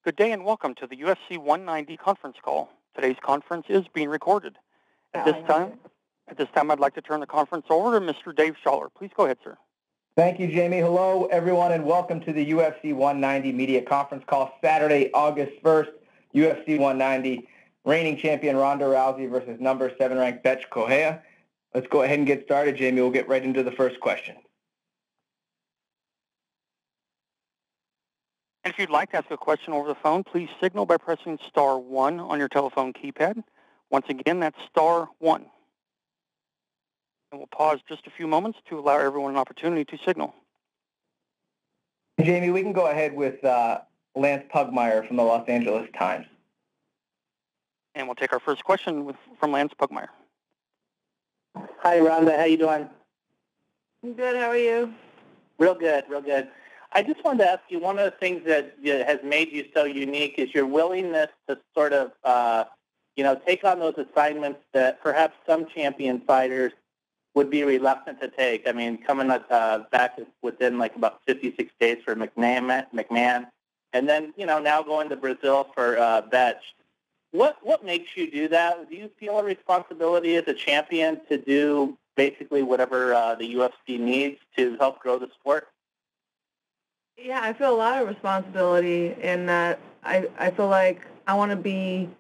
Good day and welcome to the UFC 190 conference call. Today's conference is being recorded. At this time, I'd like to turn the conference over to Mr. Dave Schaller. Please go ahead, sir. Thank you, Jamie. Hello, everyone, and welcome to the UFC 190 media conference call Saturday, August 1st. UFC 190, reigning champion Ronda Rousey versus number 7 ranked Bethe Correia. Let's go ahead and get started, Jamie. We'll get right into the first question. And if you'd like to ask a question over the phone, please signal by pressing star 1 on your telephone keypad. Once again, that's star 1. And we'll pause just a few moments to allow everyone an opportunity to signal. Jamie, we can go ahead with Lance Pugmire from the Los Angeles Times. And we'll take our first question from Lance Pugmire. Hi, Rhonda. How you doing? I'm good. How are you? Real good, real good. I just wanted to ask you, one of the things that has made you so unique is your willingness to sort of, take on those assignments that perhaps some champion fighters would be reluctant to take. I mean, coming back within like about 56 days for McMahon, and then, now going to Brazil for Bethe. What makes you do that? Do you feel a responsibility as a champion to do basically whatever the UFC needs to help grow the sport? Yeah, I feel a lot of responsibility in that I feel like I want to be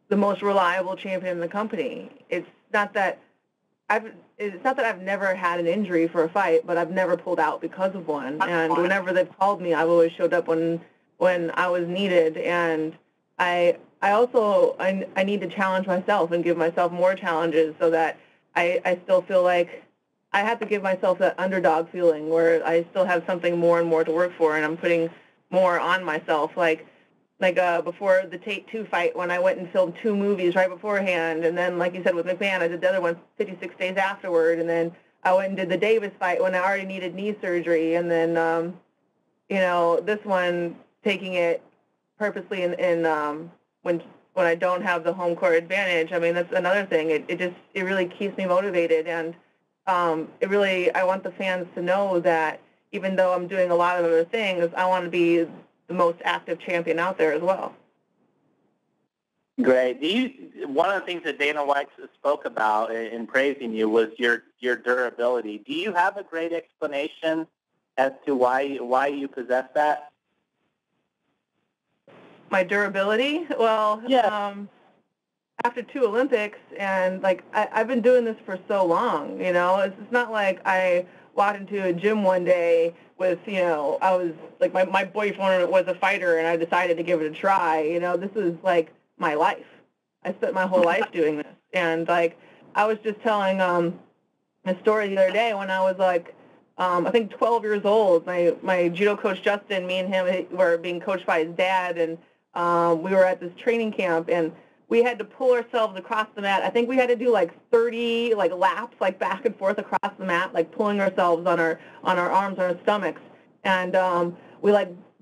the most reliable champion in the company. It's not that I've never had an injury for a fight, but I've never pulled out because of one. And whenever they've called me, I've always showed up when I was needed. And I also need to challenge myself and give myself more challenges so that I still feel like I have to give myself that underdog feeling where I still have something more and more to work for, and I'm putting more on myself. Like before the Tate 2 fight, when I went and filmed 2 movies right beforehand, and then, like you said, with McMahon, I did the other one 56 days afterward, and then I went and did the Davis fight when I already needed knee surgery, and then, this one, taking it purposely in when I don't have the home court advantage. I mean, that's another thing. It really keeps me motivated, and I want the fans to know that even though I'm doing a lot of other things, I want to be the most active champion out there as well. Great. One of the things that Dana White spoke about in praising you was your durability. Do you have a great explanation as to why you possess that? My durability? Well, yeah. After 2 Olympics, and I've been doing this for so long, it's not like I walked into a gym one day with, I was like, my boyfriend was a fighter and I decided to give it a try. This is like my life. I spent my whole life doing this. And I was just telling a story the other day when I was I think 12 years old. My judo coach, Justin, me and him were being coached by his dad, and we were at this training camp, and we had to pull ourselves across the mat. I think we had to do 30 laps back and forth across the mat, pulling ourselves on our arms, on our stomachs. And we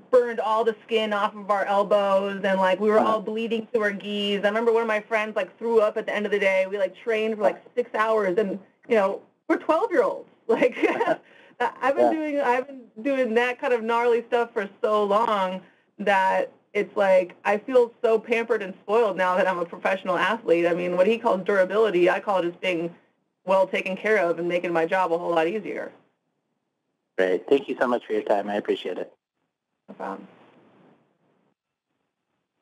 burned all the skin off of our elbows, and we were all bleeding through our gis. I remember one of my friends threw up at the end of the day. We trained for 6 hours, and we're 12-year-olds. I've been doing that kind of gnarly stuff for so long that it's I feel so pampered and spoiled now that I'm a professional athlete. I mean, what he calls durability, I call it just being well taken care of and making my job a whole lot easier. Great. Thank you so much for your time. I appreciate it. No problem.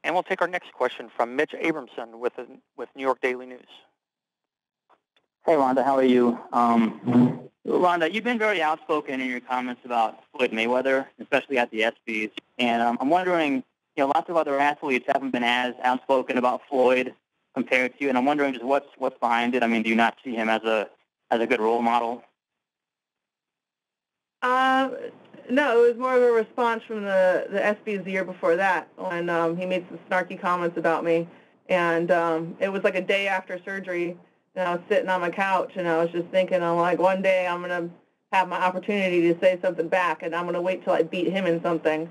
And we'll take our next question from Mitch Abramson with New York Daily News. Hey, Rhonda. How are you? Rhonda, you've been very outspoken in your comments about Floyd Mayweather, especially at the ESPYs. And I'm wondering, lots of other athletes haven't been as outspoken about Floyd compared to you, and I'm wondering just what's behind it. I mean, do you not see him as a good role model? No, it was more of a response from the ESPYs the year before that when he made some snarky comments about me, and it was a day after surgery, and I was sitting on my couch, and I was just thinking, one day I'm going to have my opportunity to say something back, and I'm going to wait till I beat him in something.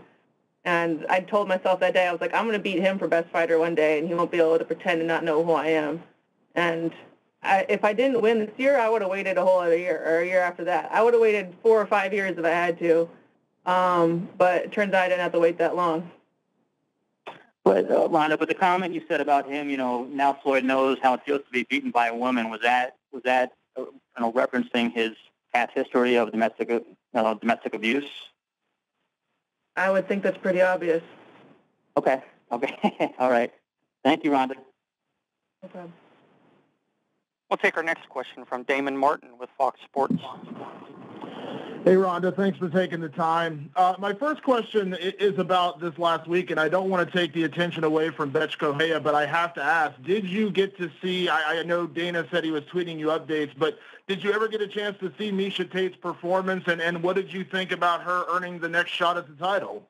And I told myself that day, I was I'm going to beat him for best fighter one day, and he won't be able to pretend to not know who I am. And if I didn't win this year, I would have waited a whole other year, or a year after that. I would have waited 4 or 5 years if I had to. But it turns out I didn't have to wait that long. But Ronda, but the comment you said about him, now Floyd knows how it feels to be beaten by a woman. Was that referencing his past history of domestic abuse? I would think that's pretty obvious. Okay. All right. Thank you, Ronda. No problem. We'll take our next question from Damon Martin with Fox Sports. Hey, Ronda, thanks for taking the time. My first question is about this last week, and I don't want to take the attention away from Bethe Correia, but I have to ask, did you get to see, I know Dana said he was tweeting you updates, but did you ever get a chance to see Miesha Tate's performance, and what did you think about her earning the next shot at the title?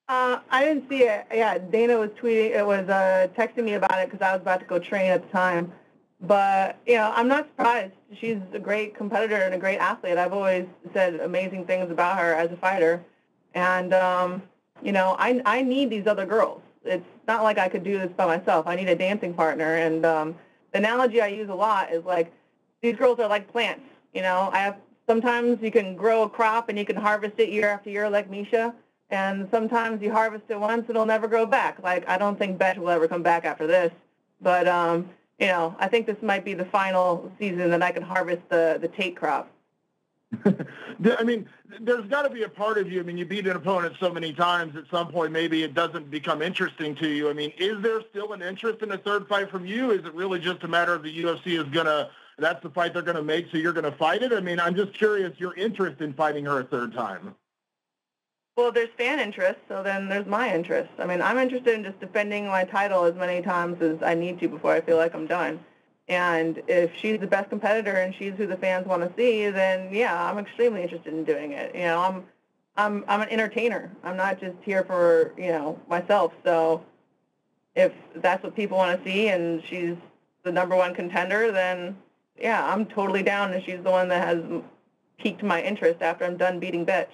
I didn't see it. Yeah, Dana was texting me about it because I was about to go train at the time. But, I'm not surprised. She's a great competitor and a great athlete. I've always said amazing things about her as a fighter. And, I need these other girls. It's not like I could do this by myself. I need a dancing partner. And the analogy I use a lot is like, these girls are like plants. Sometimes you can grow a crop and you can harvest it year after year like Miesha. And sometimes you harvest it once and it'll never grow back. Like, I don't think Bethe will ever come back after this. But, I think this might be the final season that I can harvest the Tate crop. I mean, there's got to be a part of you. I mean, you beat an opponent so many times, at some point maybe it doesn't become interesting to you. I mean, is there still an interest in a third fight from you? Is it really just a matter of the UFC that's the fight they're going to make, so you're going to fight it? I mean, I'm just curious, your interest in fighting her a third time. Well, there's fan interest, so then there's my interest. I mean, I'm interested in just defending my title as many times as I need to before I feel like I'm done. And if she's the best competitor and she's who the fans want to see, then yeah, I'm extremely interested in doing it. I'm an entertainer. I'm not just here for myself. So if that's what people want to see and she's the number one contender, then yeah, I'm totally down. And she's the one that has piqued my interest after I'm done beating Bethe.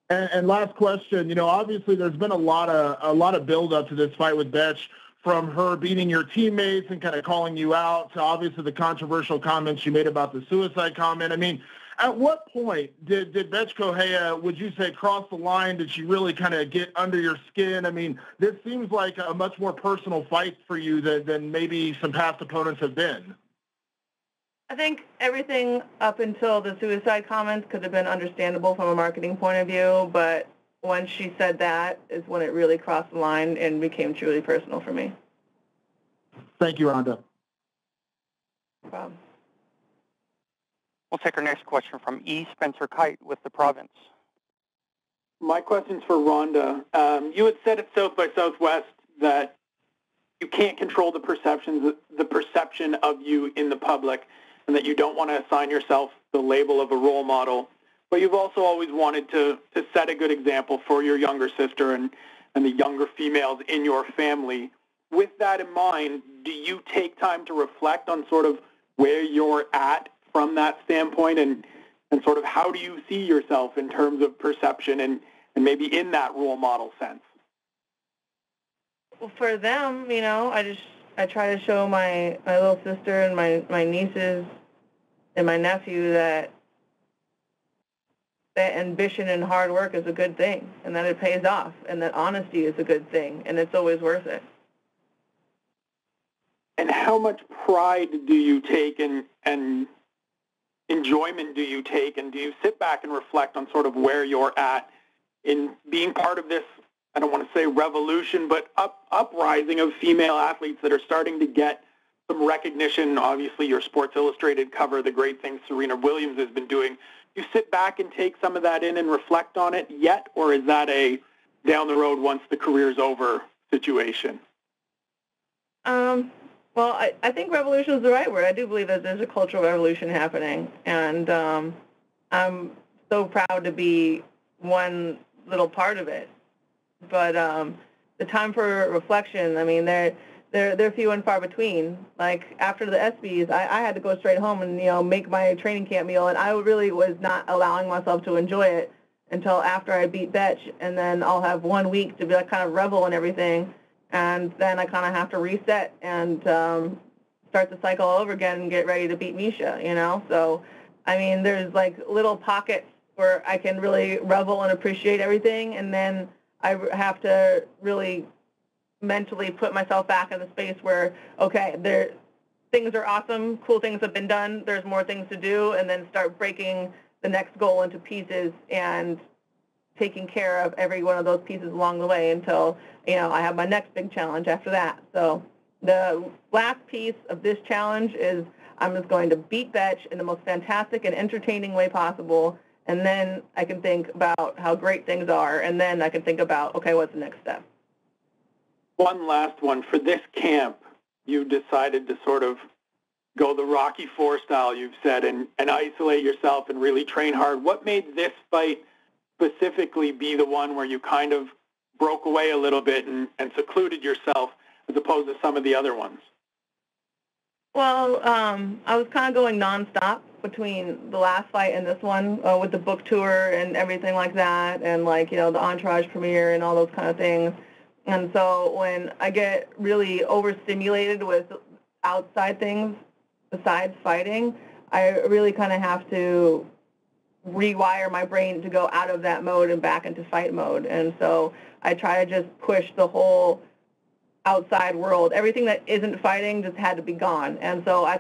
And last question, obviously there's been a lot of build up to this fight with Bethe, from her beating your teammates and kind of calling you out to obviously the controversial comments you made about the suicide comment. I mean, at what point did Bethe Correia, would you say, cross the line? Did she really kind of get under your skin? I mean, this seems like a much more personal fight for you than maybe some past opponents have been. I think everything up until the suicide comments could have been understandable from a marketing point of view, but once she said that is when it really crossed the line and became truly personal for me. Thank you, Ronda. No problem. We'll take our next question from E. Spencer Kite with The Province. My question's for Ronda. You had said at South by Southwest that you can't control the perception of you in the public, and that you don't want to assign yourself the label of a role model. But you've also always wanted to set a good example for your younger sister and the younger females in your family. With that in mind, do you take time to reflect on sort of where you're at from that standpoint, and sort of how do you see yourself in terms of perception and maybe in that role model sense? Well, for them, I try to show my little sister and my nieces and my nephew that ambition and hard work is a good thing, and that it pays off, and that honesty is a good thing, and it's always worth it. And how much pride do you take and enjoyment do you take, and do you sit back and reflect on sort of where you're at in being part of this, I don't want to say revolution, but uprising of female athletes that are starting to get some recognition? Obviously, your Sports Illustrated cover, the great things Serena Williams has been doing. You sit back and take some of that in and reflect on it yet, or is that a down the road once the career's over situation? Well, I think revolution is the right word. I do believe that there's a cultural revolution happening, and I'm so proud to be one little part of it. But the time for reflection, I mean, they're few and far between. Like after the ESPYs, I had to go straight home and make my training camp meal, and I really was not allowing myself to enjoy it until after I beat Bethe, and then I'll have 1 week to be like kind of revel and everything, and then I kind of have to reset and start the cycle all over again and get ready to beat Miesha. So, I mean, there's like little pockets where I can really revel and appreciate everything, and then I have to really mentally put myself back in the space where, okay, things are awesome, cool things have been done, there's more things to do, and then start breaking the next goal into pieces and taking care of every one of those pieces along the way until, I have my next big challenge after that. So the last piece of this challenge is I'm just going to beat Bethe in the most fantastic and entertaining way possible, and then I can think about how great things are, and then I can think about, okay, what's the next step? One last one. For this camp, you decided to sort of go the Rocky IV style, you've said, and isolate yourself and really train hard. What made this fight specifically be the one where you kind of broke away a little bit and secluded yourself as opposed to some of the other ones? Well, I was kind of going nonstop between the last fight and this one with the book tour and everything like that, and the Entourage premiere and all those kind of things. And so when I get really overstimulated with outside things besides fighting, I really kind of have to rewire my brain to go out of that mode and back into fight mode. And so I try to just push the whole outside world. Everything that isn't fighting just had to be gone. And so I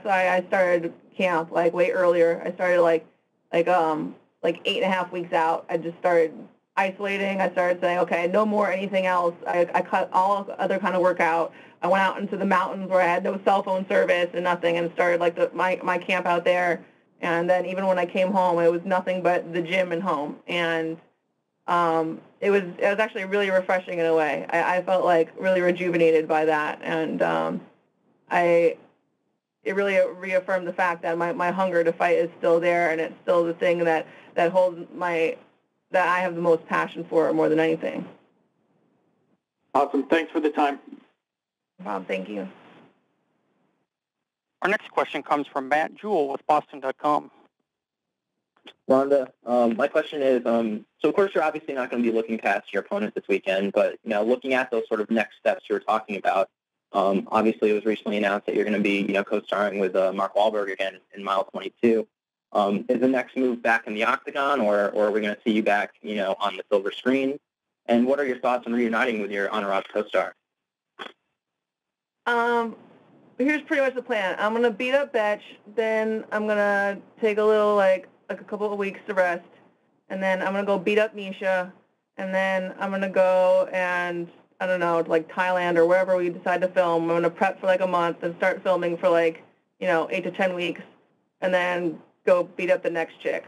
started camp way earlier. I started like 8.5 weeks out. I just started isolating. I started saying, okay, no more anything else. I cut all other kind of workout. I went out into the mountains where I had no cell phone service and nothing, and started my camp out there. And then even when I came home, it was nothing but the gym and home. And it was actually really refreshing in a way. I felt really rejuvenated by that, and it really reaffirmed the fact that my hunger to fight is still there, and it's still the thing that holds that I have the most passion for more than anything. Awesome. Thanks for the time. Bob, thank you. Our next question comes from Matt Jewell with Boston.com. Ronda, my question is, so of course you're obviously not going to be looking past your opponent this weekend, but looking at those sort of next steps you were talking about, obviously it was recently announced that you're going to be co-starring with Mark Wahlberg again in Mile 22. Is the next move back in the octagon, or are we going to see you back on the silver screen? And what are your thoughts on reuniting with your Entourage co-star? Here's pretty much the plan. I'm going to beat up Bethe, then I'm going to take a little a couple of weeks to rest, and then I'm going to go beat up Misha, and then I'm going to go and, I don't know, to Thailand or wherever we decide to film. I'm going to prep for a month and start filming for 8 to 10 weeks, and then go beat up the next chick.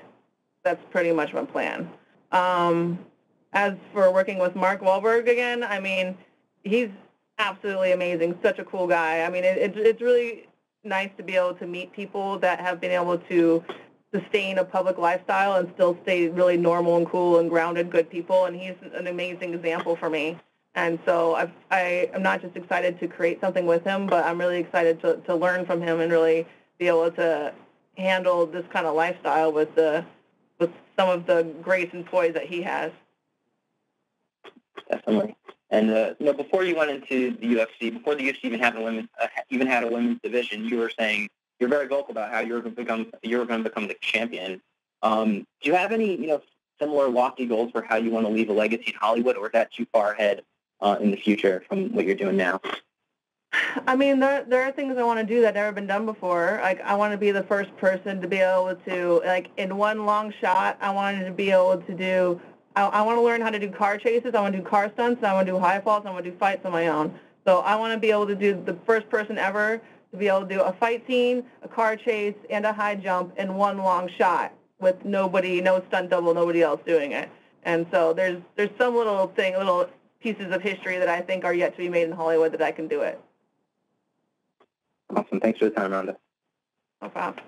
That's pretty much my plan. As for working with Mark Wahlberg again, I mean, he's absolutely amazing, such a cool guy. I mean, it's really nice to be able to meet people that have been able to sustain a public lifestyle and still stay really normal and cool and grounded, good people, and he's an amazing example for me. And so I am not just excited to create something with him, but I'm really excited to learn from him and really be able to handle this kind of lifestyle with some of the grace and poise that he has. Definitely. And before you went into the UFC, before the UFC even had a women's division, you were saying you're very vocal about how you were going to become the champion. Do you have any similar lofty goals for how you want to leave a legacy in Hollywood, or is that too far ahead in the future from what you're doing now? I mean, there are things I want to do that have never been done before. I want to be the first person to be able to, in one long shot, I wanted to be able to do, I want to learn how to do car chases, I want to do car stunts, I want to do high falls, I want to do fights on my own. So I want to be able to do the first person ever to be able to do a fight scene, a car chase, and a high jump in one long shot with no stunt double, nobody else doing it. And so there's some little pieces of history that I think are yet to be made in Hollywood that I can do it. Awesome. Thanks for the time, Ronda. No problem.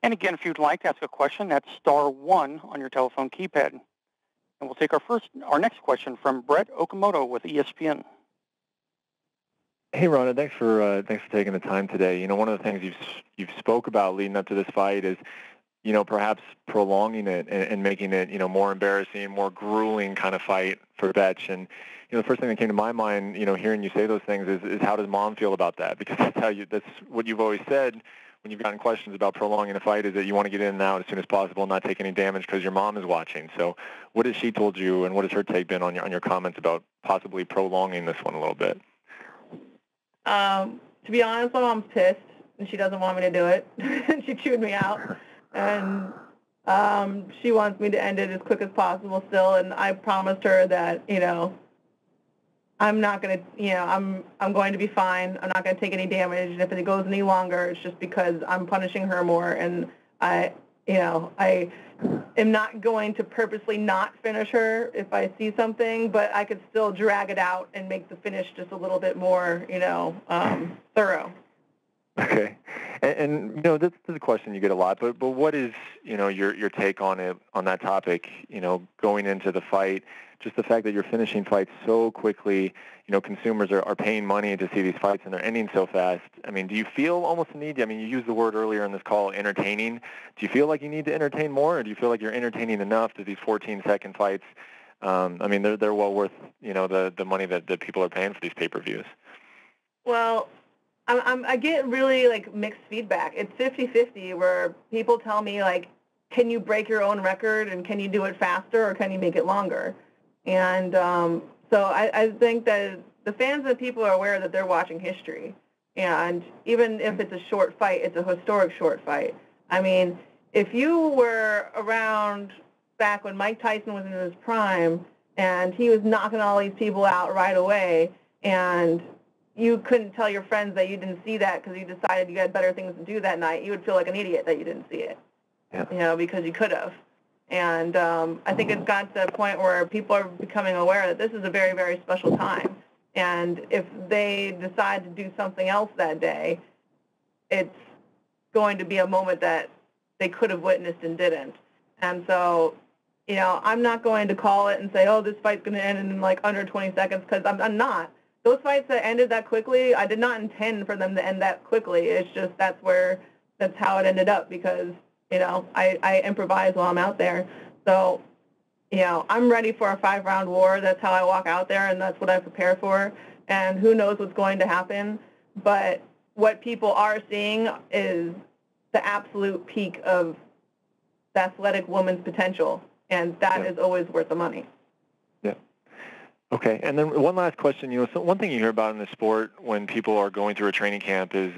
And again, if you'd like to ask a question, that's *1 on your telephone keypad. And we'll take our next question from Brett Okamoto with ESPN. Hey, Ronda, thanks for taking the time today. One of the things you've spoke about leading up to this fight is, perhaps prolonging it and making it, more embarrassing, more grueling kind of fight for Bethe. And the first thing that came to my mind, hearing you say those things is how does Mom feel about that? Because that's what you've always said when you've gotten questions about prolonging the fight is that you want to get in and out as soon as possible and not take any damage because your mom is watching. So what has she told you, and what has her take been on your comments about possibly prolonging this one a little bit? To be honest, my mom's pissed, and she doesn't want me to do it. She chewed me out. And she wants me to end it as quick as possible still, and I promised her that, I'm not going to, I'm going to be fine. I'm not going to take any damage, and if it goes any longer, it's just because I'm punishing her more, and I am not going to purposely not finish her if I see something, but I could still drag it out and make the finish just a little bit more, thorough. Okay. And this is a question you get a lot, but what is, your take on it, on that topic, going into the fight, just the fact that you're finishing fights so quickly, consumers are paying money to see these fights and they're ending so fast. I mean, do you feel almost a need? I mean, you used the word earlier in this call, entertaining. Do you feel like you need to entertain more, or do you feel like you're entertaining enough to these 14-second fights? I mean, they're well worth, the money that people are paying for these pay-per-views. Well, I get really, mixed feedback. It's 50-50 where people tell me, can you break your own record, and can you do it faster, or can you make it longer? And so I think that the fans and people are aware that they're watching history. And even if it's a short fight, it's a historic short fight. I mean, if you were around back when Mike Tyson was in his prime and he was knocking all these people out right away, and you couldn't tell your friends that you didn't see that because you decided you had better things to do that night, you would feel like an idiot that you didn't see it, because you could have. And I think it's gotten to a point where people are becoming aware that this is a very, very special time. And if they decide to do something else that day, it's going to be a moment that they could have witnessed and didn't. And so, I'm not going to call it and say, oh, this fight's going to end in under 20 seconds, because I'm not. Those fights that ended that quickly, I did not intend for them to end that quickly. It's just that's how it ended up, because, I improvise while I'm out there. So, I'm ready for a 5-round war. That's how I walk out there, and that's what I prepare for. And who knows what's going to happen. But what people are seeing is the absolute peak of the athletic woman's potential, and that is always worth the money. Yeah. Okay, and then one last question. So one thing you hear about in the sport when people are going through a training camp is,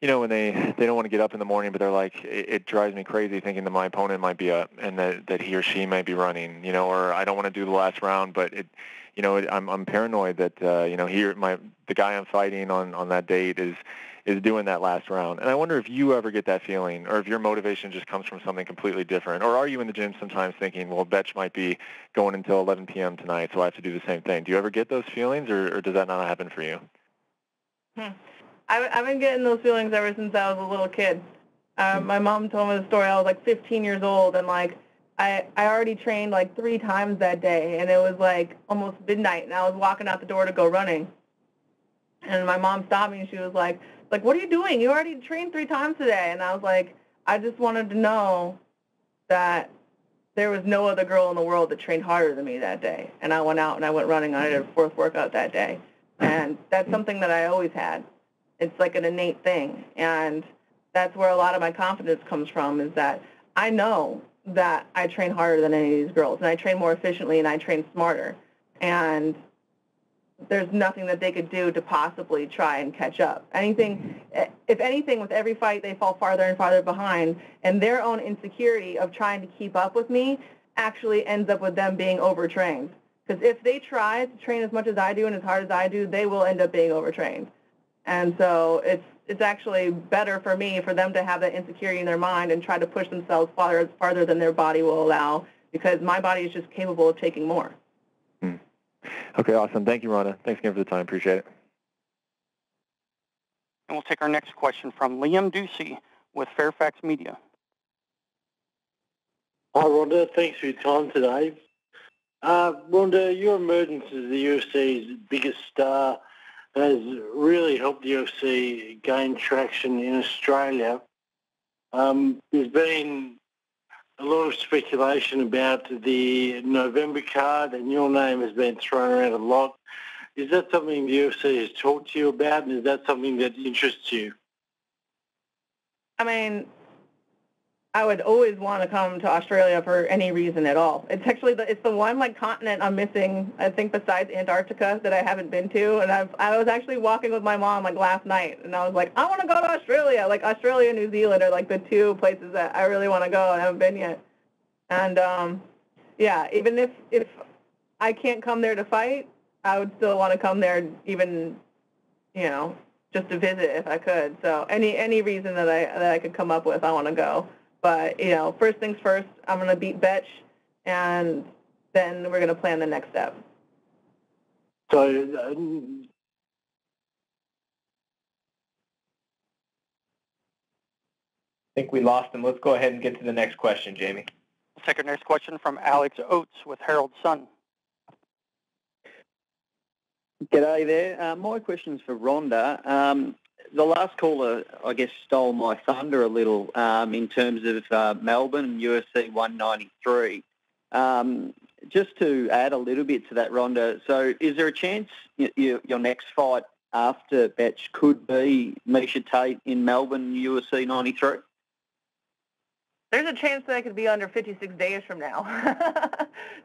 when they don't want to get up in the morning, but they're like, it drives me crazy thinking that my opponent might be up and that he or she might be running, or I don't want to do the last round, but I'm paranoid that the guy I'm fighting on that date is doing that last round. And I wonder if you ever get that feeling, or if your motivation just comes from something completely different, or are you in the gym sometimes thinking, well, Bethe might be going until 11 p.m. tonight, so I have to do the same thing. Do you ever get those feelings, or does that not happen for you? I've been getting those feelings ever since I was a little kid. My mom told me the story. I was 15 years old, and I already trained 3 times that day, and it was almost midnight, and I was walking out the door to go running. And my mom stopped me, and she was like, what are you doing? You already trained 3 times today. And I was like, I just wanted to know that there was no other girl in the world that trained harder than me that day. And I went out and I went running. I did a 4th workout that day. And that's something that I always had. It's an innate thing. And that's where a lot of my confidence comes from, is that I know that I train harder than any of these girls. And I train more efficiently, and I train smarter. And there's nothing that they could do to possibly try and catch up. If anything, with every fight, they fall farther and farther behind, and their own insecurity of trying to keep up with me actually ends up with them being overtrained. Because if they try to train as much as I do and as hard as I do, they will end up being overtrained. And so it's actually better for me for them to have that insecurity in their mind and try to push themselves farther than their body will allow, because my body is just capable of taking more. Okay, awesome. Thank you, Ronda. Thanks again for the time. Appreciate it. And we'll take our next question from Liam Ducey with Fairfax Media. Hi, Ronda. Thanks for your time today. Ronda, your emergence as the UFC's biggest star has really helped the UFC gain traction in Australia. There's been a lot of speculation about the November card, and your name has been thrown around a lot. Is that something the UFC has talked to you about, and is that something that interests you? I mean, I would always want to come to Australia for any reason at all. It's actually it's the one like continent I'm missing, I think, besides Antarctica that I haven't been to. And I was actually walking with my mom like last night, and I was like, I want to go to Australia. Like Australia and New Zealand are like the two places that I really want to go and haven't been yet. And yeah, even if I can't come there to fight, I would still want to come there, even, you know, just to visit if I could. So any reason that I could come up with, I want to go. But, you know, first things first, I'm going to beat Bethe, and then we're going to plan the next step. So, I think we lost him. Let's go ahead and get to the next question, Jamie. We'll take our next question from Alex Oates with Herald Sun. G'day there. My question's for Ronda. The last caller, I guess, stole my thunder a little in terms of Melbourne and UFC 193. Just to add a little bit to that, Ronda, so is there a chance your next fight after Bethe could be Miesha Tate in Melbourne UFC 93? There's a chance that I could be under 56 days from now.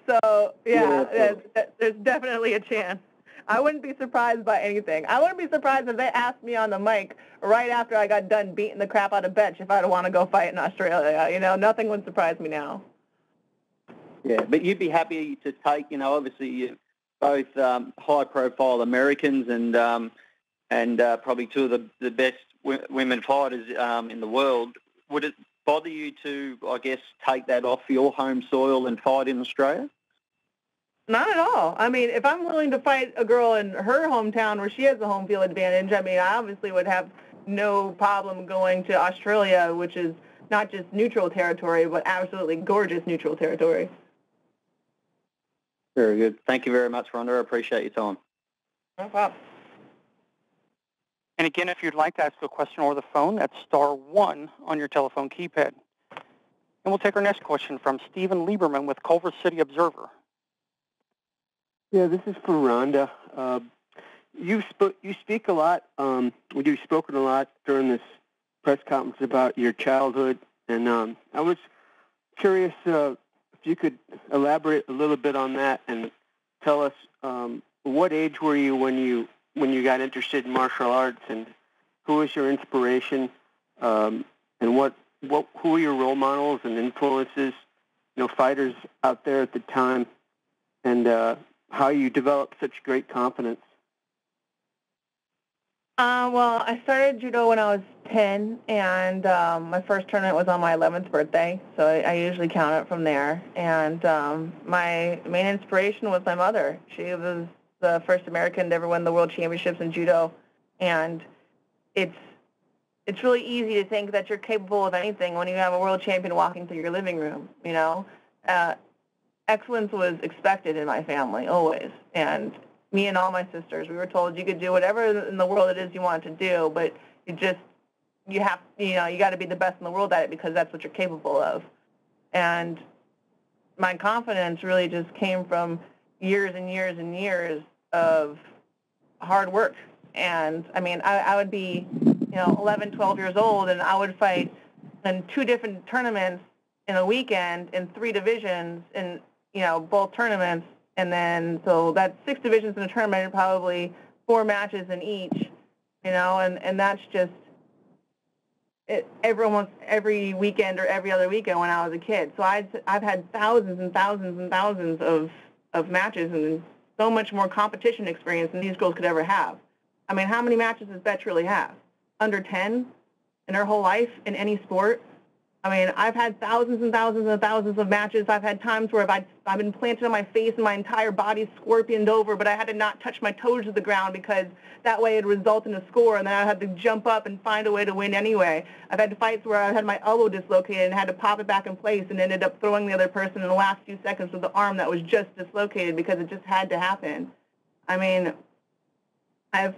So, yeah, there's definitely a chance. I wouldn't be surprised by anything. I wouldn't be surprised if they asked me on the mic right after I got done beating the crap out of Bethe if I'd want to go fight in Australia. You know, nothing would surprise me now. Yeah, but you'd be happy to take, you know, obviously both high-profile Americans and probably two of the best women fighters in the world. Would it bother you to, I guess, take that off your home soil and fight in Australia? Not at all. I mean, if I'm willing to fight a girl in her hometown where she has the home field advantage, I mean, I obviously would have no problem going to Australia, which is not just neutral territory, but absolutely gorgeous neutral territory. Very good. Thank you very much, Ronda. I appreciate your time. No problem. And again, if you'd like to ask a question over the phone, that's *1 on your telephone keypad. And we'll take our next question from Stephen Lieberman with Culver City Observer. Yeah, this is for Ronda. You speak a lot. You've spoken a lot during this press conference about your childhood, and I was curious if you could elaborate a little bit on that and tell us what age were you when you got interested in martial arts, and who was your inspiration, and who were your role models and influences, you know, fighters out there at the time, and how you developed such great confidence? Well, I started judo when I was 10, and my first tournament was on my 11th birthday, so I usually count it from there. And my main inspiration was my mother. She was the first American to ever win the world championships in judo, and it's really easy to think that you're capable of anything when you have a world champion walking through your living room, you know. Excellence was expected in my family, always. And me and all my sisters, we were told you could do whatever in the world it is you wanted to do, but you got to be the best in the world at it because that's what you're capable of. And my confidence really just came from years and years and years of hard work. And, I mean, I would be, 11, 12 years old, and I would fight in 2 different tournaments in a weekend in 3 divisions in, both tournaments. And then, so that's 6 divisions in a tournament and probably 4 matches in each, and that's just it every weekend or every other weekend when I was a kid. So I've had thousands and thousands and thousands of matches and so much more competition experience than these girls could ever have. I mean, how many matches does Bethe really have? Under 10 in her whole life in any sport? I mean, I've had thousands and thousands and thousands of matches. I've had times where I've been planted on my face and my entire body's scorpioned over, but I had to not touch my toes to the ground because that way it would result in a score, and then I had to jump up and find a way to win anyway. I've had fights where I had my elbow dislocated and had to pop it back in place and ended up throwing the other person in the last few seconds with the arm that was just dislocated because it just had to happen. I mean, I've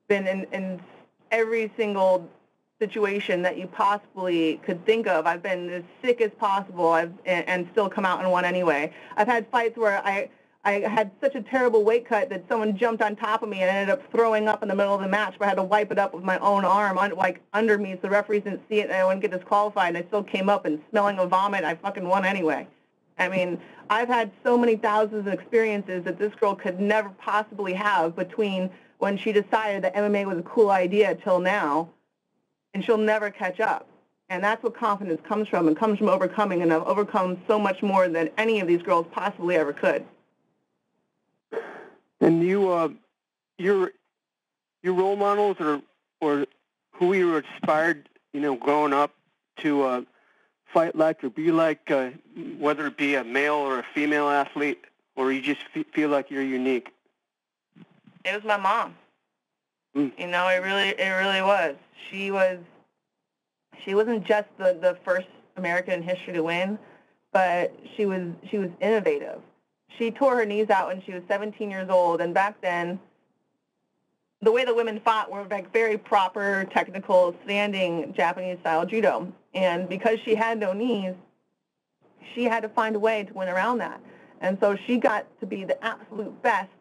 been in every single situation that you possibly could think of. I've been as sick as possible and still come out and won anyway. I've had fights where I I had such a terrible weight cut that someone jumped on top of me and ended up throwing up in the middle of the match, but I had to wipe it up with my own arm, under me, so the referees didn't see it, and I wouldn't get disqualified, and I still came up and smelling of vomit. I fucking won anyway. I mean, I've had so many thousands of experiences that this girl could never possibly have between when she decided that MMA was a cool idea till now, and she'll never catch up. And that's what confidence comes from. It comes from overcoming, and I've overcome so much more than any of these girls possibly ever could. And your role models or who you were inspired, growing up to fight like or be like, whether it be a male or a female athlete, or you just feel like you're unique? It was my mom. Mm. It really was. She wasn't just the first American in history to win, but she was innovative. She tore her knees out when she was 17 years old, and back then, the way the women fought were like very proper, technical, standing Japanese-style judo. And because she had no knees, she had to find a way to win around that. And so she got to be the absolute best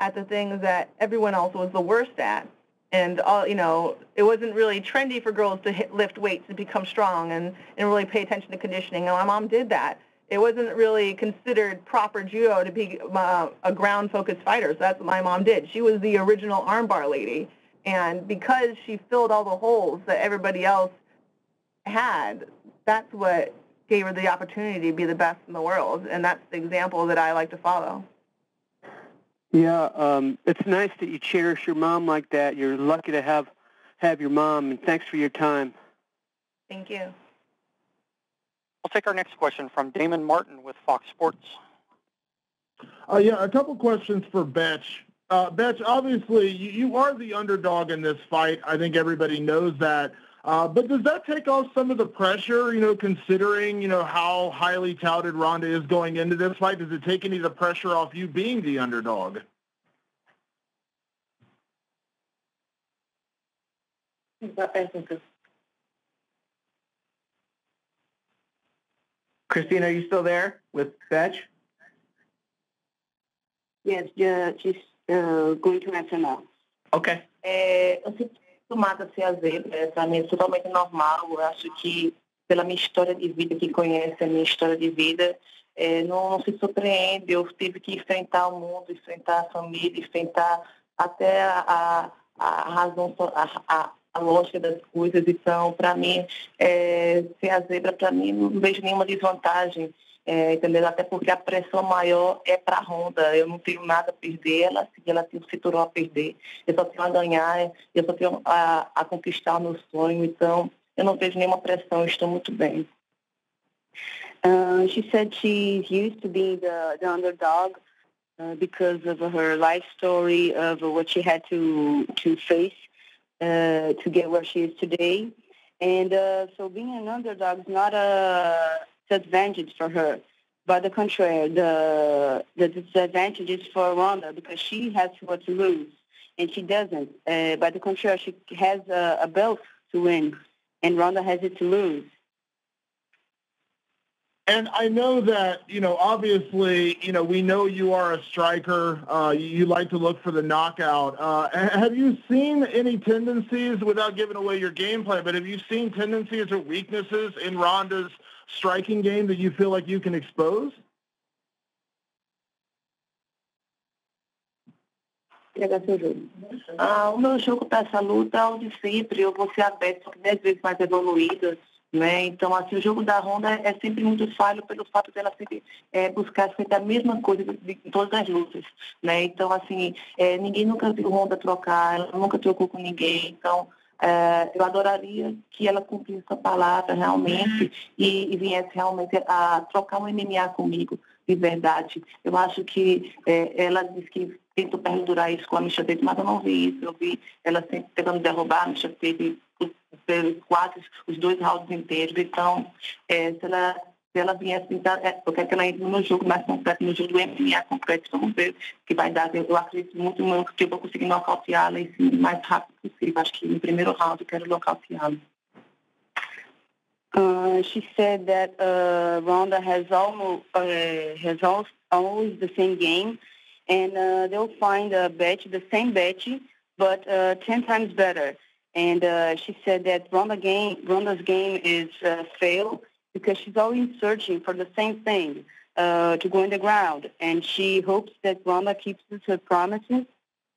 at the things that everyone else was the worst at. And it wasn't really trendy for girls to lift weights and become strong and really pay attention to conditioning. And my mom did that. It wasn't really considered proper judo to be a ground-focused fighter, so that's what my mom did. She was the original armbar lady, and because she filled all the holes that everybody else had, that's what gave her the opportunity to be the best in the world, and that's the example that I like to follow. Yeah, it's nice that you cherish your mom like that. You're lucky to have your mom, and thanks for your time. Thank you. I'll take our next question from Damon Martin with Fox Sports. Yeah, a couple questions for Bethe. Bethe, obviously, you are the underdog in this fight. I think everybody knows that. But does that take off some of the pressure, considering, how highly touted Ronda is going into this fight? Does it take any of the pressure off you being the underdog? Christine, are you still there with Bethe? Yes, she's going to answer now. Okay. Eu sempre acostumada a ser a zebra, para mim é totalmente normal. Eu acho que, pela minha história de vida, que conhece a minha história de vida, não se surpreende. Eu tive que enfrentar o mundo, enfrentar a família, enfrentar até a razão, a lógica das coisas. Então, para mim, ser a zebra, para mim, não vejo nenhuma desvantagem. Entendeu? Até porque a pressão maior é para a Ronda. Eu não tenho nada a perder, ela tem o cinturão a perder. Eu só tenho a ganhar, eu só tenho a conquistar o meu sonho. Então, eu não vejo nenhuma pressão, eu estou muito bem. She said she's used to being the underdog because of her life story, of what she had to face to get where she is today. And so being an underdog is not a disadvantage for her. By the contrary, the disadvantage is for Ronda because she has what to lose, and she doesn't. By the contrary, she has a belt to win, and Ronda has it to lose. And I know that, obviously, we know you are a striker. You like to look for the knockout. Have you seen any tendencies, without giving away your game plan, but have you seen tendencies or weaknesses in Ronda's striking game that you feel like you can expose? O meu jogo para essa luta é o de sempre. Eu vou ser aberto, só que 10 vezes mais evoluída. Né? Então, assim, o jogo da Ronda é sempre muito falho pelo fato dela sempre buscar sempre a mesma coisa em todas as lutas. Né? Então, assim, ninguém nunca viu Ronda trocar, ela nunca trocou com ninguém. Então, eu adoraria que ela cumprisse essa palavra realmente e viesse realmente a trocar um MMA comigo, de verdade. Eu acho que ela disse que tentou perdurar isso com a Micha Tate, mas eu não vi isso. Eu vi ela sempre tentando derrubar a Micha Tate os 2 rounds inteiros. Então, se ela viesse tentar, eu quero que ela entre no jogo mais completo, no jogo do MMA completo. Vamos ver o que vai dar. Eu acredito muito que eu vou conseguir nocauteá-la o mais rápido possível. Acho que no primeiro round eu quero nocauteá-la. She said that Ronda has always the same game, and they'll find Bethe, the same Bethe, but 10 times better. And she said that Ronda's game is failed because she's always searching for the same thing, to go in the ground. And she hopes that Ronda keeps her promises,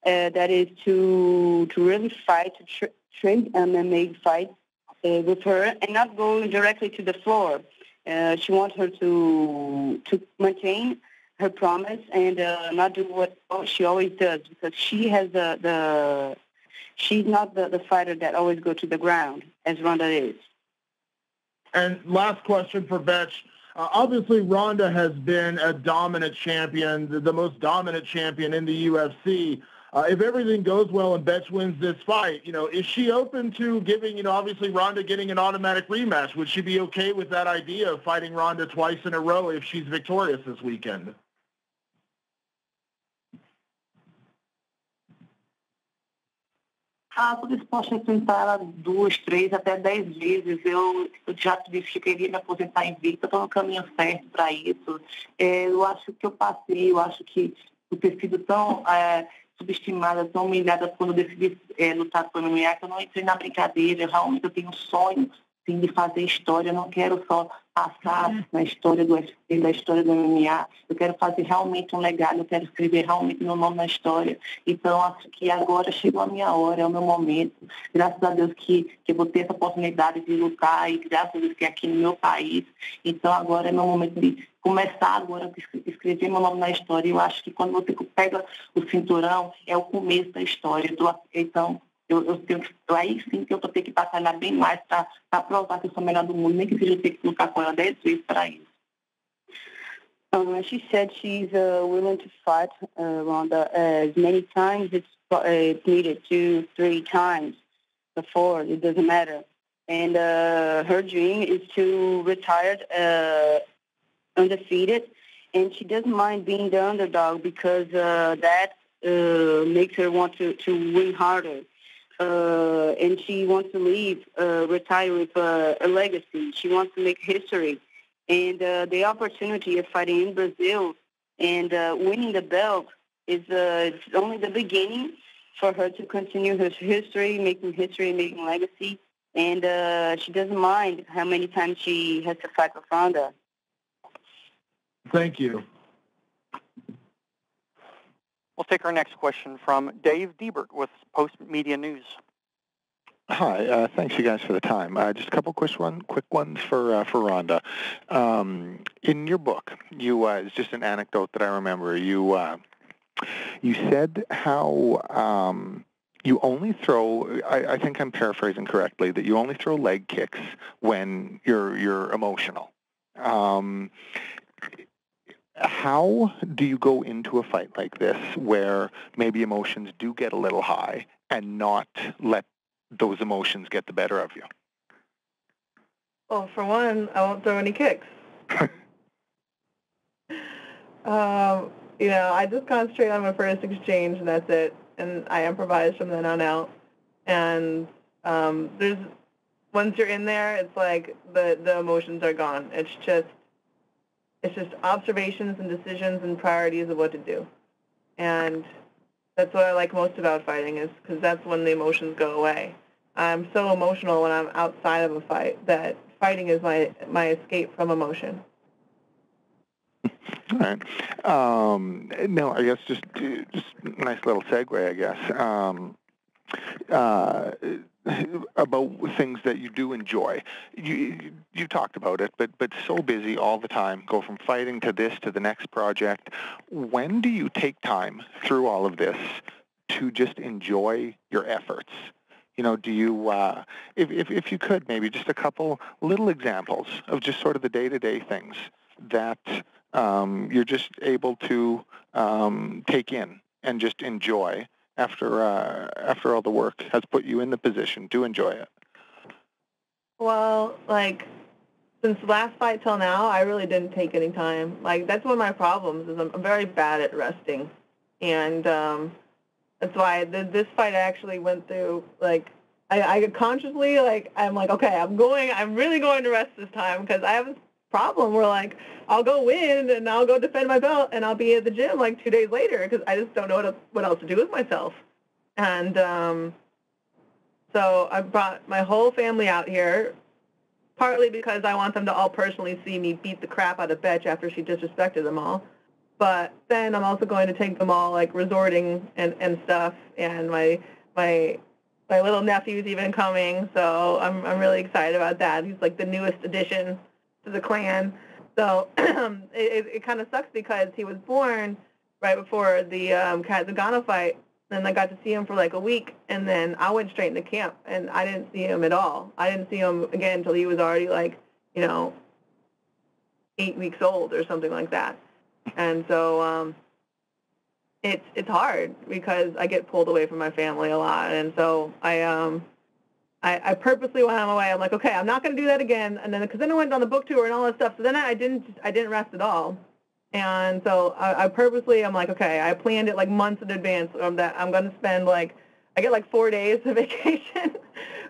that is to really fight, to trade MMA fight with her and not go directly to the floor. She wants her to maintain her promise and not do what she always does, because she has she's not the fighter that always go to the ground as Ronda is. And last question for Bethe. Obviously, Ronda has been a dominant champion, the most dominant champion in the UFC. If everything goes well and Bethe wins this fight, is she open to giving, obviously Ronda getting an automatic rematch? Would she be okay with that idea of fighting Ronda twice in a row if she's victorious this weekend? Estou disposta a enfrentar ela 2, 3, até 10 vezes. Eu já disse que queria me aposentar invicta, estou no caminho certo para isso. Eu acho que eu passei, eu acho que por ter sido tão subestimada, tão humilhada quando eu decidi lutar pelo MMA, que eu não entrei na brincadeira. Realmente eu tenho um sonho, sim, de fazer história. Eu não quero só passar na história do UFC, da história do MMA. Eu quero fazer realmente um legado, eu quero escrever realmente meu nome na história. Então, acho que agora chegou a minha hora, é o meu momento. Graças a Deus que eu vou ter essa oportunidade de lutar e graças a Deus que é aqui no meu país. Então, agora é meu momento de começar agora a escrever meu nome na história. Eu acho que quando você pega o cinturão, é o começo da história. Então, aí sim que eu vou ter que batalhar bem mais para provar que eu sou a melhor do mundo, nem que seja eu ter que lutar com ela 10 vezes para isso. She said she's willing to fight Ronda as many times it's needed, 2, 3 times before, it doesn't matter. And her dream is to retire undefeated, and she doesn't mind being the underdog because that makes her want to win harder. And she wants to retire with a legacy. She wants to make history. And the opportunity of fighting in Brazil and winning the belt is it's only the beginning for her to continue her history, making legacy. And she doesn't mind how many times she has to fight with Ronda. Thank you. We'll take our next question from Dave Diebert with Post Media News. Hi, thanks you guys for the time. Just a couple quick ones for Ronda. In your book, it's just an anecdote that I remember. You said how you only throw. I think I'm paraphrasing correctly, that you only throw leg kicks when you're emotional. How do you go into a fight like this where maybe emotions do get a little high and not let those emotions get the better of you? Well, for one, I won't throw any kicks. I just concentrate on my first exchange, and that's it. And I improvise from then on out. And once you're in there, it's like the emotions are gone. It's just observations and decisions and priorities of what to do. And that's what I like most about fighting, is because that's when the emotions go away. I'm so emotional when I'm outside of a fight that fighting is my escape from emotion. All right. No, I guess just a nice little segue, I guess. About things that you do enjoy. You talked about it, but so busy all the time, go from fighting to this to the next project. When do you take time through all of this to just enjoy your efforts? Do you, if you could, maybe just a couple little examples of just sort of the day-to-day things that you're just able to take in and just enjoy after all the work has put you in the position to enjoy it? Well, since the last fight till now, I really didn't take any time. That's one of my problems, is I'm very bad at resting. And that's why this fight I actually went through, I consciously, I'm like, okay, I'm really going to rest this time, because I have a problem where, like, I'll go win and I'll go defend my belt and I'll be at the gym, like, 2 days later because I just don't know what else to do with myself. And so I brought my whole family out here, partly because I want them to all personally see me beat the crap out of Bethe after she disrespected them all. But then I'm also going to take them all, like, resorting and stuff, and my little nephew's even coming, so I'm really excited about that. He's, like, the newest addition to the clan. So it kind of sucks because he was born right before the Zagano fight, and I got to see him for, like, a week, and then I went straight into camp, and I didn't see him at all. I didn't see him again until he was already, like, 8 weeks old or something like that. And so it's hard because I get pulled away from my family a lot, and so I purposely went on my way. I'm like, okay, I'm not going to do that again. And then because then I went on the book tour and all that stuff, so then I didn't rest at all. And so I purposely, I'm like, okay, I planned it like months in advance that I'm going to spend I get like 4 days of vacation,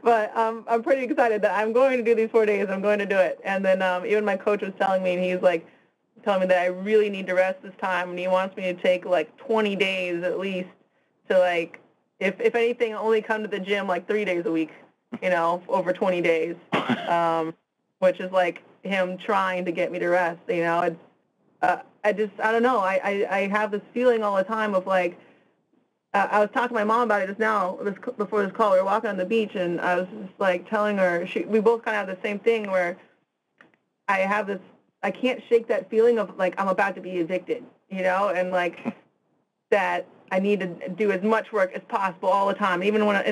but I'm pretty excited that I'm going to do these 4 days. I'm going to do it. And then even my coach was telling me, and he's like, telling me that I really need to rest this time, and he wants me to take like 20 days at least to, like, if anything, only come to the gym like 3 days a week, over 20 days, which is like him trying to get me to rest. I don't know. I have this feeling all the time of like, I was talking to my mom about it just now, before this call. We were walking on the beach, and I was just like telling her, we both kind of have the same thing where I can't shake that feeling of like I'm about to be evicted, and like that I need to do as much work as possible all the time, even when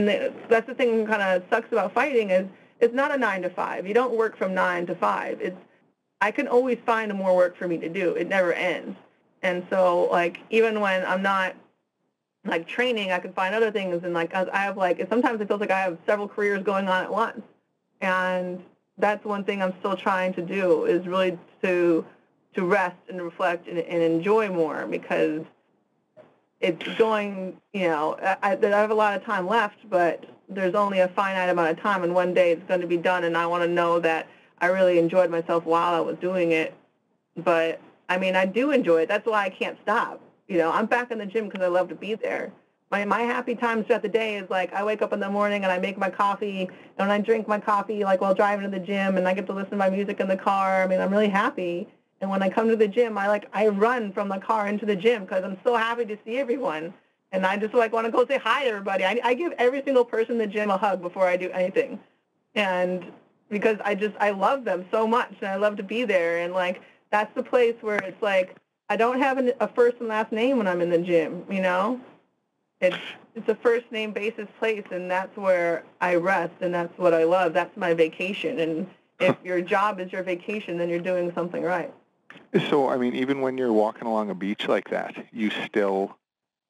that's the thing that kind of sucks about fighting is it's not a 9 to 5. You don't work from 9 to 5. I can always find more work for me to do. It never ends. And so like even when I'm not like training, I can find other things, and like I have sometimes it feels like I have several careers going on at once, and that's one thing I'm still trying to do is really to rest and reflect and enjoy more, because it's going, I have a lot of time left, but there's only a finite amount of time, and one day it's going to be done, and I want to know that I really enjoyed myself while I was doing it. But, I mean, I do enjoy it. That's why I can't stop. I'm back in the gym because I love to be there. My happy times throughout the day is like I wake up in the morning and I make my coffee, and I drink my coffee like while driving to the gym, and I get to listen to my music in the car. I mean, I'm really happy. And when I come to the gym, I run from the car into the gym because I'm so happy to see everyone, and I just want to go say hi to everybody. I give every single person in the gym a hug before I do anything, and because I love them so much, and I love to be there, and like that's the place where it's like I don't have a first and last name when I'm in the gym, It's a first name basis place, and that's where I rest, and that's what I love. That's my vacation. And if your job is your vacation, then you're doing something right. So, I mean, even when you're walking along a beach like that, you still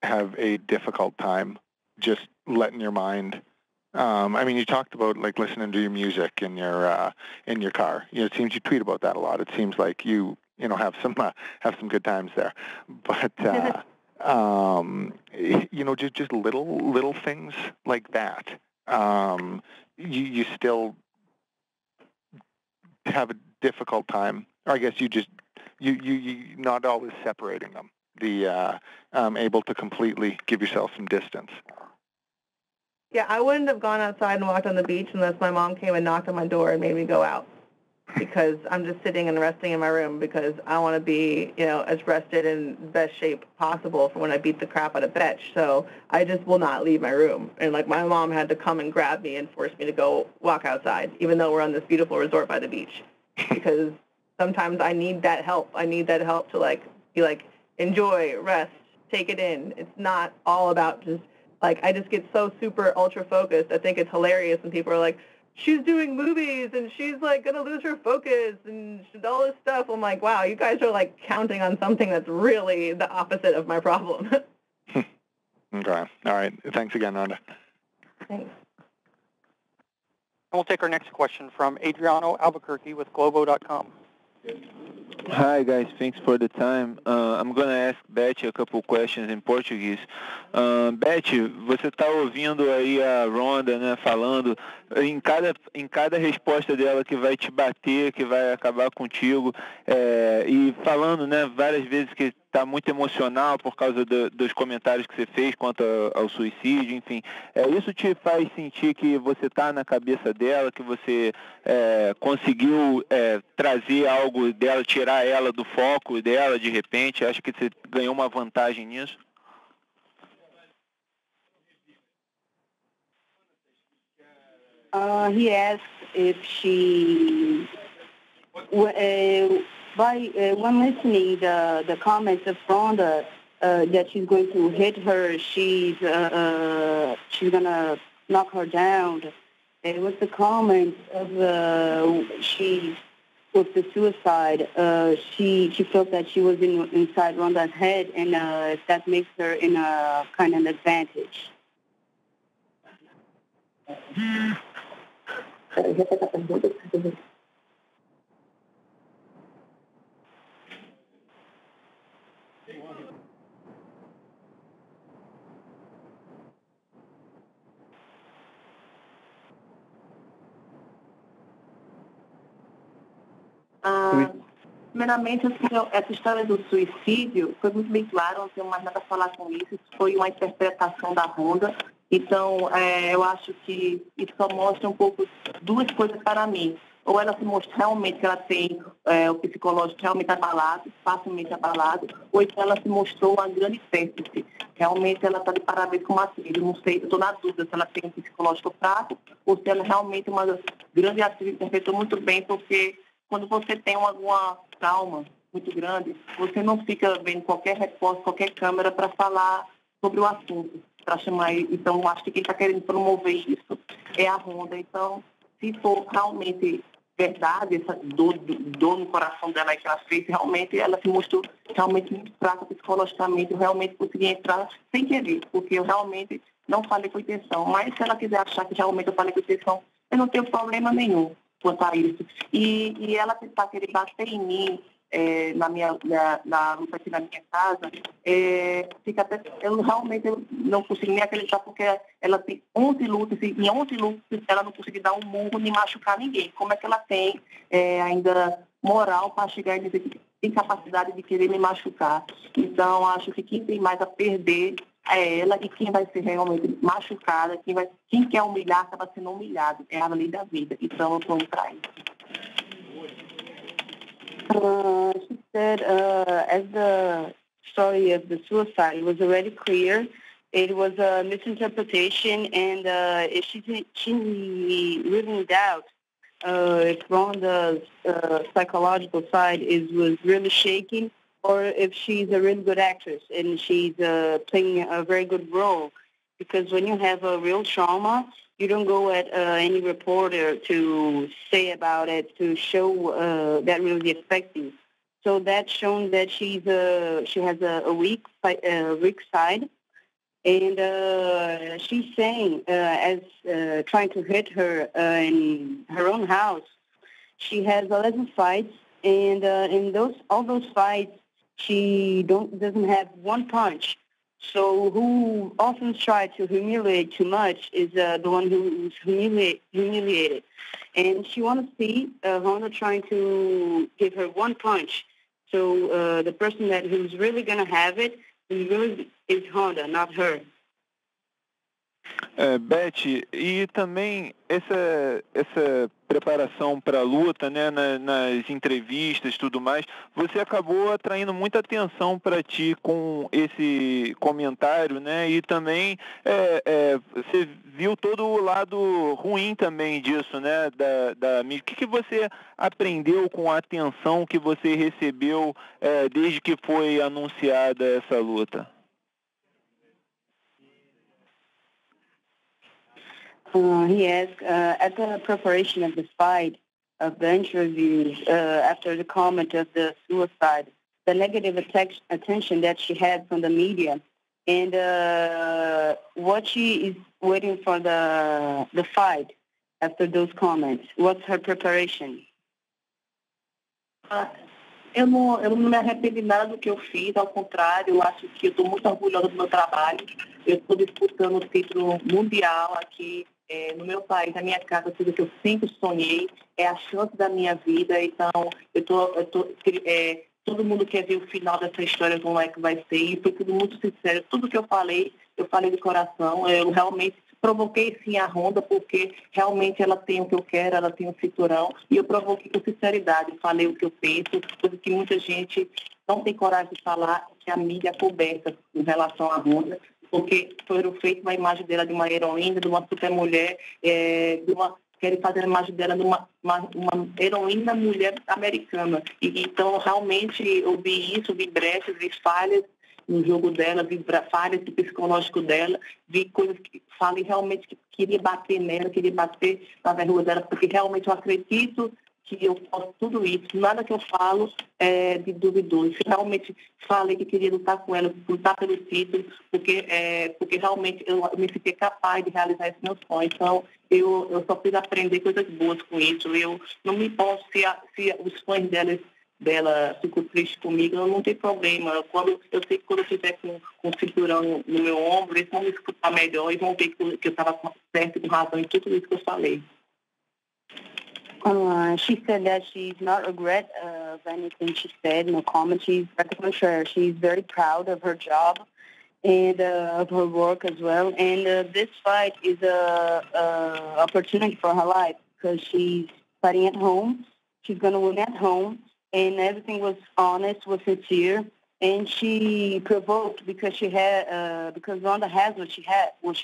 have a difficult time just letting your mind. I mean, you talked about like listening to your music in your car. It seems you tweet about that a lot. It seems like you have some good times there, but. Just little things like that. You still have a difficult time. Or I guess you not always separating them. Able to completely give yourself some distance. Yeah, I wouldn't have gone outside and walked on the beach unless my mom came and knocked on my door and made me go out. Because I'm just sitting and resting in my room because I want to be, as rested and best shape possible for when I beat the crap out of Bethe. So I just will not leave my room. And like my mom had to come and grab me and force me to go walk outside, even though we're on this beautiful resort by the beach. Because sometimes I need that help. I need that help to enjoy, rest, take it in. It's not all about just I just get so super ultra focused. I think it's hilarious when people are like, she's doing movies and she's going to lose her focus and all this stuff. I'm like, wow, you guys are counting on something that's really the opposite of my problem. Okay. All right. Thanks again, Ronda. Thanks. And we'll take our next question from Adriano Albuquerque with Globo.com. Hi guys, thanks for the time. I'm gonna ask Bethe a couple questions in Portuguese. Bethe, você está ouvindo aí a Ronda, né, falando em cada resposta dela que vai te bater, que vai acabar contigo, e falando, né, várias vezes que está muito emocional por causa dos comentários que você fez quanto ao suicídio, enfim. Isso te faz sentir que você está na cabeça dela, que você conseguiu trazer algo dela, tirar ela do foco dela de repente? Acho que você ganhou uma vantagem nisso? He asked if she, when listening the comments of Ronda, that she's going to hit her, she's gonna knock her down. It was the comments of she with the suicide. She felt that she was inside Ronda's head, and that makes her in a kind of an advantage. Primeiramente, assim, essa história do suicídio foi muito bem claro, não tenho mais nada a falar com isso. Isso foi uma interpretação da Ronda. Então, eu acho que isso só mostra um pouco duas coisas para mim. Ou ela se mostra realmente que ela tem o psicológico realmente abalado, facilmente abalado, ou então ela se mostrou uma grande teste. Realmente ela está de parabéns com o atriz. Eu não sei, eu estou na dúvida se ela tem um psicológico fraco ou se ela realmente é uma grande atriz, interpretou muito bem, porque quando você tem alguma trauma muito grande, você não fica vendo qualquer repórter, qualquer câmera para falar sobre o assunto, para chamar. Então, acho que quem está querendo promover isso é a Ronda. Então, se for realmente verdade, essa dor no coração dela que ela fez, realmente ela se mostrou realmente muito fraca psicologicamente. Eu realmente consegui entrar sem querer, porque eu realmente não falei com intenção. Mas se ela quiser achar que realmente eu falei com intenção, eu não tenho problema nenhum quanto a isso. E ela tentar querer bater em mim na luta aqui na minha casa, fica até, eu realmente não consigo nem acreditar, porque ela tem 11 lutas, e em 11 lutas ela não conseguiu dar um murro nem machucar ninguém. Como é que ela tem ainda moral para chegar e dizer que tem capacidade de querer me machucar? Então, acho que quem tem mais a perder é ela, e quem vai ser realmente machucada, quem quer humilhar, acaba sendo humilhado. É a lei da vida. Então, eu estou para isso. She said, as the story of the suicide was already clear, it was a misinterpretation, and if she really in doubt if Ronda's psychological side was really shaking, or if she's a really good actress and she's playing a very good role. Because when you have a real trauma, you don't go at any reporter to say about it, to show that really affects you. So that's shown that she has a weak side, and she's saying as trying to hit her in her own house. She has 11 fights, and in all those fights, she doesn't have one punch. So who often tries to humiliate too much is the one who's humiliated. And she wants to see Ronda trying to give her one punch. So the person who's really going to have it is Ronda, not her. Bethe, e também essa preparação para a luta, né, nas entrevistas e tudo mais, você acabou atraindo muita atenção para ti com esse comentário, né, e também você viu todo o lado ruim também disso, né, da mídia. O que você aprendeu com a atenção que você recebeu desde que foi anunciada essa luta? He asked, at the preparation of the fight, of the interviews, after the comment of the suicide, the negative attention that she had from the media, and what she is waiting for the fight after those comments. What's her preparation? Eu não me arrependi nada do que eu fiz, ao contrário, eu acho que eu estou muito orgulhosa do meu trabalho. Eu estou disputando o título mundial aqui no meu país, na minha casa, tudo que eu sempre sonhei, é a chance da minha vida. Então, todo mundo quer ver o final dessa história, como é que vai ser, e foi tudo muito sincero. Tudo que eu falei de coração. Eu realmente provoquei sim a Ronda, porque realmente ela tem o que eu quero, ela tem um cinturão, e eu provoquei com sinceridade, falei o que eu penso, coisa que muita gente não tem coragem de falar, que a mídia é coberta em relação à Ronda, porque foi feito uma imagem dela de uma heroína, de uma super mulher, querem fazer a imagem dela de uma heroína mulher americana. E, então, realmente, eu vi isso, vi brechas, vi falhas no jogo dela, vi falhas do psicológico dela, vi coisas que falei realmente que queria bater nela, queria bater na verruga dela, porque realmente eu acredito que eu posso tudo isso. Nada que eu falo é de duvidoso. Realmente falei que queria lutar com ela, lutar pelo título, porque realmente eu me fiquei capaz de realizar esse meu sonho. Então, eu só fiz aprender coisas boas com isso. Eu não me importo se os fãs dela ficam tristes comigo, não tem problema. Eu sei que quando eu estiver com o cinturão no meu ombro, eles vão me escutar melhor e vão ver que eu estava certo, com razão em tudo isso que eu falei. She said that she's not regret of anything she said, no comment. She's at the contrary. She's very proud of her job and of her work as well. And this fight is a opportunity for her life because she's fighting at home. She's going to win at home, and everything was honest, was sincere. And she provoked because because Ronda has what she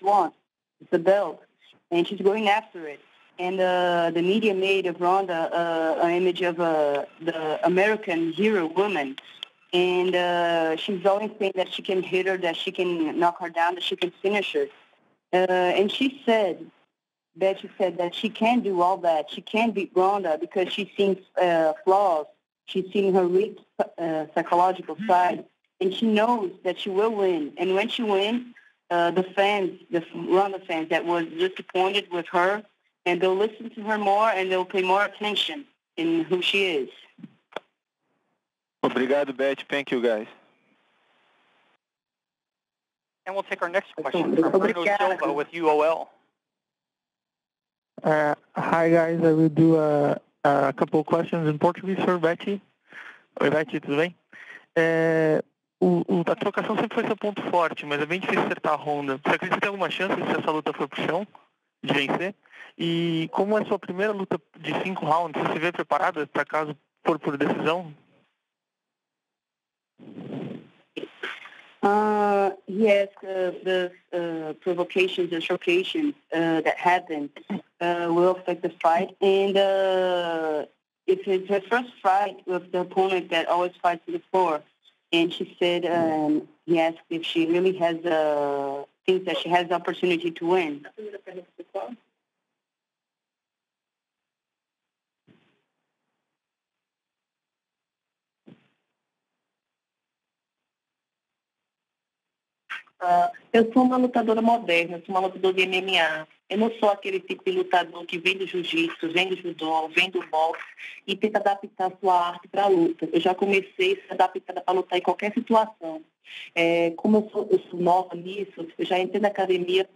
wants, it's the belt, and she's going after it. And the media made of Ronda an image of the American hero woman. And she's always saying that she can hit her, that she can knock her down, that she can finish her. And she said that she can do all that. She can beat Ronda because she's seen flaws. She's seen her weak psychological side. And she knows that she will win. And when she wins, the Ronda fans that were disappointed with her, and they'll listen to her more, and they'll pay more attention in who she is. Obrigado, Bethe. Thank you, guys. And we'll take our next question from Bruno Silva with UOL. Hi, guys. I will do a couple of questions in Portuguese for Bethe. Oi, Bethe, tudo bem? A trocação sempre foi seu ponto forte, mas é bem difícil acertar a Ronda. Você acredita que tem alguma chance se essa luta for pro chão, de vencer? E como é a sua primeira luta de 5 rounds, você se vê preparada para caso for por decisão? He asked the provocations and showcations that happen will affect the fight. And if it's her first fight with the opponent that always fights to the floor, and she said, he asked if she really has thinks that she has the opportunity to win. Eu sou uma lutadora moderna, eu sou uma lutadora de MMA. Eu não sou aquele tipo de lutador que vem do jiu-jitsu, vem do judô, vem do boxe e tenta adaptar a sua arte para a luta. Eu já comecei a ser adaptada para lutar em qualquer situação. Como eu sou nova nisso, eu já entrei na academia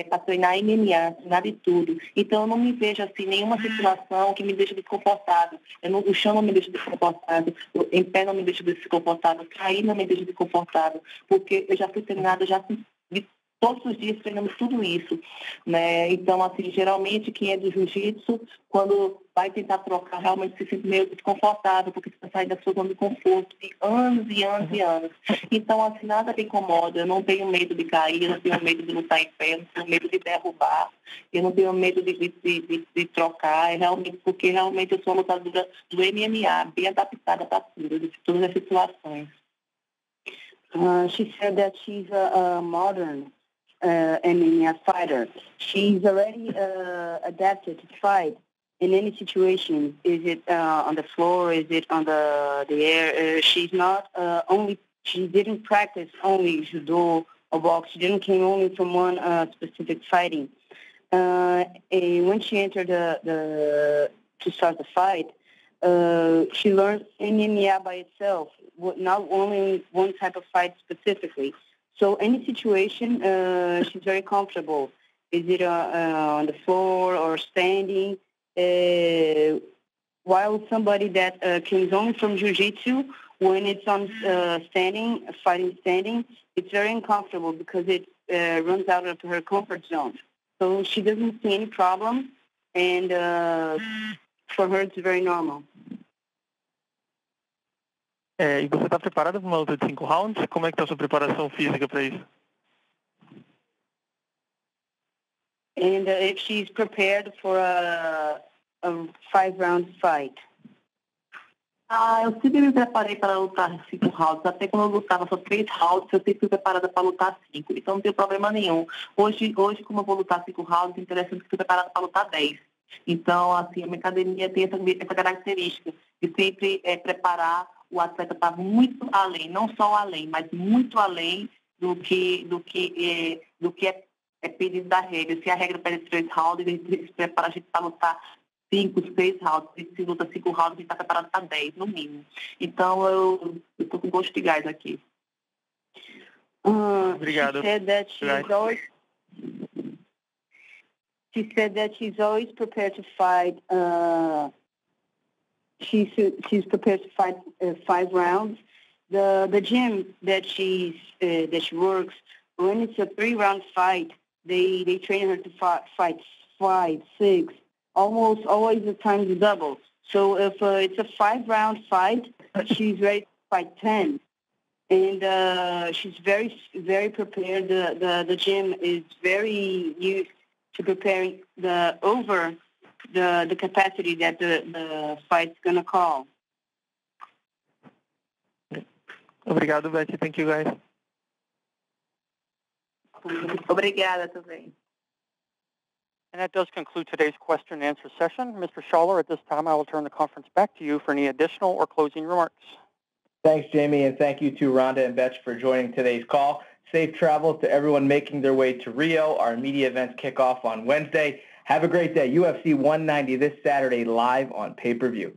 para treinar MMA, treinar de tudo. Então, eu não me vejo assim, nenhuma situação que me deixe desconfortável. O chão não me deixa desconfortável, em pé não me deixa desconfortável, cair não me deixa desconfortável, porque eu já fui treinada de todos os dias treinamos tudo isso, né? Então, assim, geralmente quem é do jiu-jitsu, quando vai tentar trocar, realmente se sente meio desconfortável, porque você vai sair da sua zona de conforto de anos e anos e anos. Então, assim, nada me incomoda. Eu não tenho medo de cair, eu não tenho medo de lutar em pé, eu não tenho medo de derrubar, eu não tenho medo de trocar, realmente, porque realmente eu sou uma lutadora do MMA, bem adaptada para tudo, de todas as situações. She said that she's a modern MMA fighter. She's already adapted to fight in any situation. Is it on the floor? Is it on the air? She's not she didn't practice only judo or box. She didn't came only from one specific fighting. And when she entered to start the fight, she learns MMA by itself, not only one type of fight specifically. So any situation, she's very comfortable. Is it on the floor or standing? While somebody that comes only from jiu-jitsu, when it's on fighting standing, it's very uncomfortable because it runs out of her comfort zone. So she doesn't see any problem, and for her it's very normal. E você está preparada para uma luta de 5 rounds? Como é que está a sua preparação física para isso? And if she's prepared for a 5-round fight. Eu sempre me preparei para lutar 5 rounds. Até quando eu lutava só 3 rounds, eu sempre fui preparada para lutar 5. Então não tem problema nenhum. Hoje, como eu vou lutar 5 rounds, é interessante que eu fui preparada para lutar 10. Então, assim, a minha academia tem essa característica de sempre preparar o atleta para muito além, não só além, mas muito além do que é pedido da regra. Se a regra pede 3 rounds, ele se prepara a gente para lutar 5, 6 rounds. Se luta 5 rounds, a gente está preparado para 10, no mínimo. Então, eu estou com gosto de gás aqui. Obrigado. She said that she's always prepared to fight. She's prepared to fight 5 rounds. The gym that she works, when it's a 3-round fight, they train her to fight 5, 6, almost always the times double. So if it's a 5-round fight, she's ready to fight 10. And she's very, very prepared. The gym is very used to preparing the capacity that the fight's going to call. Obrigado, Bethe. Thank you, guys. Obrigada também. And that does conclude today's question and answer session. Mr. Schaller, at this time, I will turn the conference back to you for any additional or closing remarks. Thanks, Jamie, and thank you to Ronda and Bethe for joining today's call. Safe travels to everyone making their way to Rio. Our media events kick off on Wednesday. Have a great day. UFC 190 this Saturday live on pay-per-view.